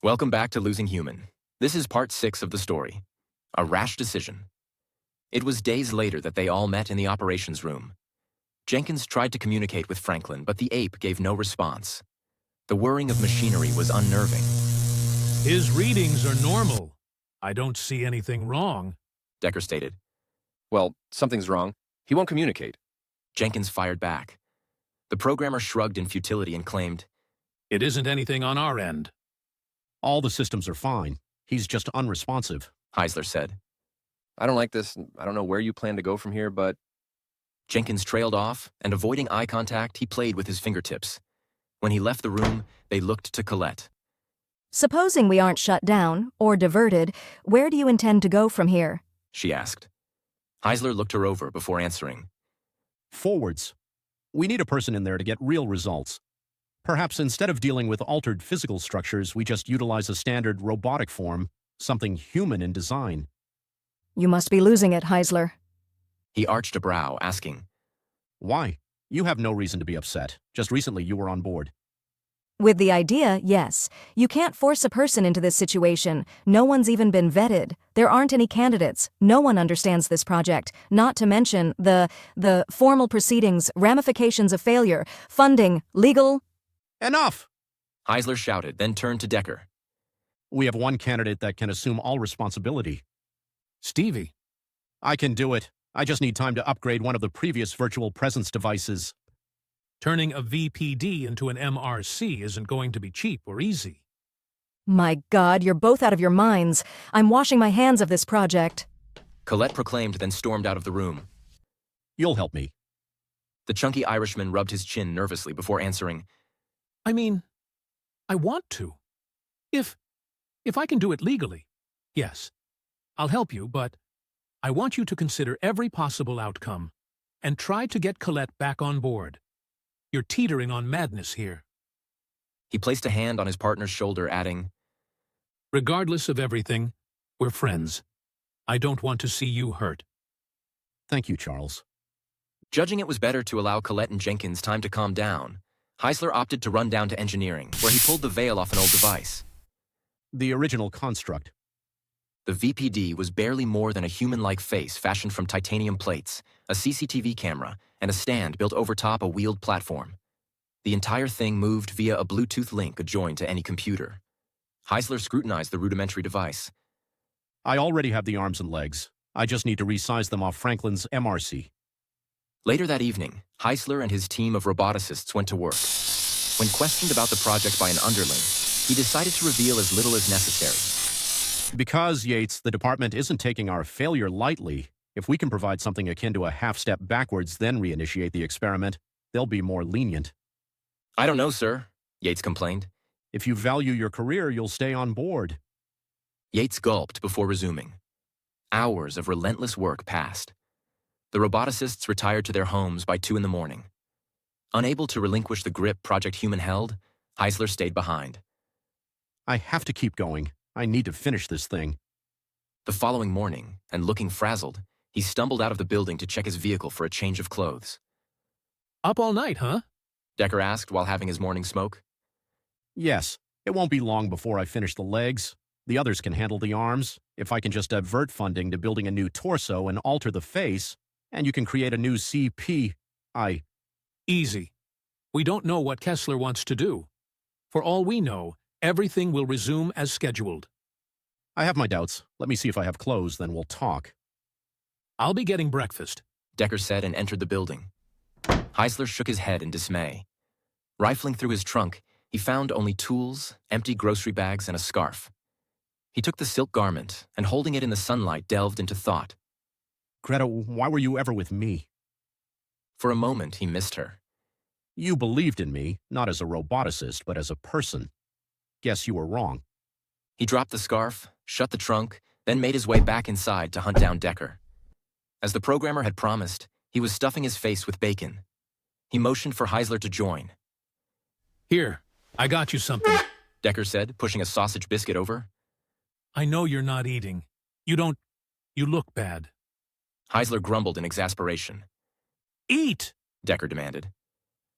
Welcome back to Losing Human. This is part 6 of the story. A rash decision. It was days later that they all met in the operations room. Jenkins tried to communicate with Franklin, but the ape gave no response. The whirring of machinery was unnerving. His readings are normal. I don't see anything wrong. Decker stated. Well, something's wrong. He won't communicate. Jenkins fired back. The programmer shrugged in futility and claimed, It isn't anything on our end. All the systems are fine. He's just unresponsive. Heisler said. I don't like this. I don't know where you plan to go from here, but Jenkins trailed off, and avoiding eye contact, he played with his fingertips. When he left the room, they looked to Colette. Supposing we aren't shut down, or diverted, where do you intend to go from here? She asked. Heisler looked her over before answering. Forwards. We need a person in there to get real results. Perhaps instead of dealing with altered physical structures, we just utilize a standard robotic form, something human in design. You must be losing it, Heisler. He arched a brow, asking, Why? You have no reason to be upset. Just recently you were on board. With the idea, yes. You can't force a person into this situation. No one's even been vetted. There aren't any candidates. No one understands this project. Not to mention the formal proceedings, ramifications of failure, funding, legal... Enough! Heisler shouted, then turned to Decker. We have one candidate that can assume all responsibility. Stevie. I can do it. I just need time to upgrade one of the previous virtual presence devices. Turning a VPD into an MRC isn't going to be cheap or easy. My God, you're both out of your minds. I'm washing my hands of this project. Colette proclaimed, then stormed out of the room. You'll help me. The chunky Irishman rubbed his chin nervously before answering, I mean, I want to. If I can do it legally, yes. I'll help you, but I want you to consider every possible outcome and try to get Colette back on board. You're teetering on madness here. He placed a hand on his partner's shoulder, adding, Regardless of everything, we're friends. I don't want to see you hurt. Thank you, Charles. Judging it was better to allow Colette and Jenkins time to calm down, Heisler opted to run down to engineering, where he pulled the veil off an old device. The original construct. The VPD was barely more than a human-like face fashioned from titanium plates, a CCTV camera, and a stand built over top a wheeled platform. The entire thing moved via a Bluetooth link adjoined to any computer. Heisler scrutinized the rudimentary device. I already have the arms and legs. I just need to resize them off Franklin's MRC. Later that evening, Heisler and his team of roboticists went to work. When questioned about the project by an underling, he decided to reveal as little as necessary. Because, Yates, the department isn't taking our failure lightly, if we can provide something akin to a half-step backwards then reinitiate the experiment, they'll be more lenient. I don't know, sir, Yates complained. If you value your career, you'll stay on board. Yates gulped before resuming. Hours of relentless work passed. The roboticists retired to their homes by 2 a.m. Unable to relinquish the grip Project Human held, Heisler stayed behind. I have to keep going. I need to finish this thing. The following morning, and looking frazzled, he stumbled out of the building to check his vehicle for a change of clothes. Up all night, huh? Decker asked while having his morning smoke. Yes, it won't be long before I finish the legs. The others can handle the arms. If I can just divert funding to building a new torso and alter the face, and you can create a new CP, Easy. We don't know what Kessler wants to do. For all we know, everything will resume as scheduled. I have my doubts. Let me see if I have clothes, then we'll talk. I'll be getting breakfast. Decker said and entered the building. Heisler shook his head in dismay. Rifling through his trunk, he found only tools, empty grocery bags, and a scarf. He took the silk garment and, holding it in the sunlight, delved into thought. Greta, why were you ever with me? For a moment, he missed her. You believed in me, not as a roboticist, but as a person. Guess you were wrong. He dropped the scarf, shut the trunk, then made his way back inside to hunt down Decker. As the programmer had promised, he was stuffing his face with bacon. He motioned for Heisler to join. Here, I got you something. Decker said, pushing a sausage biscuit over. I know you're not eating. You look bad. Heisler grumbled in exasperation. Eat! Decker demanded.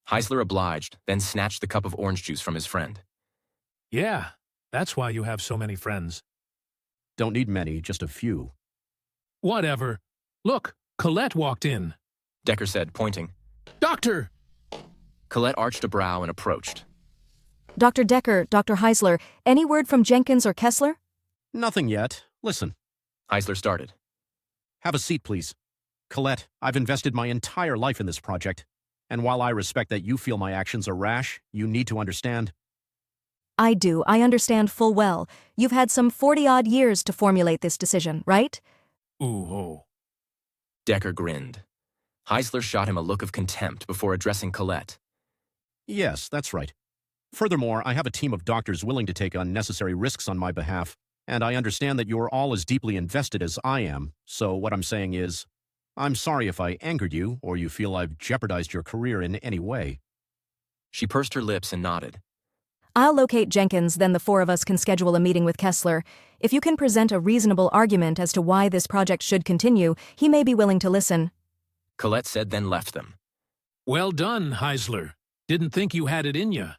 Heisler obliged, then snatched the cup of orange juice from his friend. Yeah, That's why you have so many friends. Don't need many, just a few. Whatever. Look, Colette walked in. Decker said, pointing. Doctor! Colette arched a brow and approached. Dr. Decker, Dr. Heisler, any word from Jenkins or Kessler? Nothing yet. Listen, Heisler started. have a seat, please. Colette, I've invested my entire life in this project, and while I respect that you feel my actions are rash, you need to understand. I do. I understand full well. You've had some 40-odd years to formulate this decision, right? Ooh, oh. Decker grinned. Heisler shot him a look of contempt before addressing Colette. Yes, that's right. Furthermore, I have a team of doctors willing to take unnecessary risks on my behalf, and I understand that you're all as deeply invested as I am, so what I'm saying is, I'm sorry if I angered you or you feel I've jeopardized your career in any way. She pursed her lips and nodded. I'll locate Jenkins, then the four of us can schedule a meeting with Kessler. If you can present a reasonable argument as to why this project should continue, he may be willing to listen. Colette said, then left them. Well done, Heisler. Didn't think you had it in ya.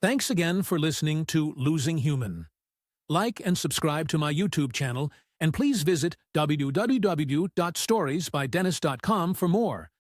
Thanks again for listening to Losing Human. Like and subscribe to my YouTube channel, and please visit www.storiesbydennis.com for more.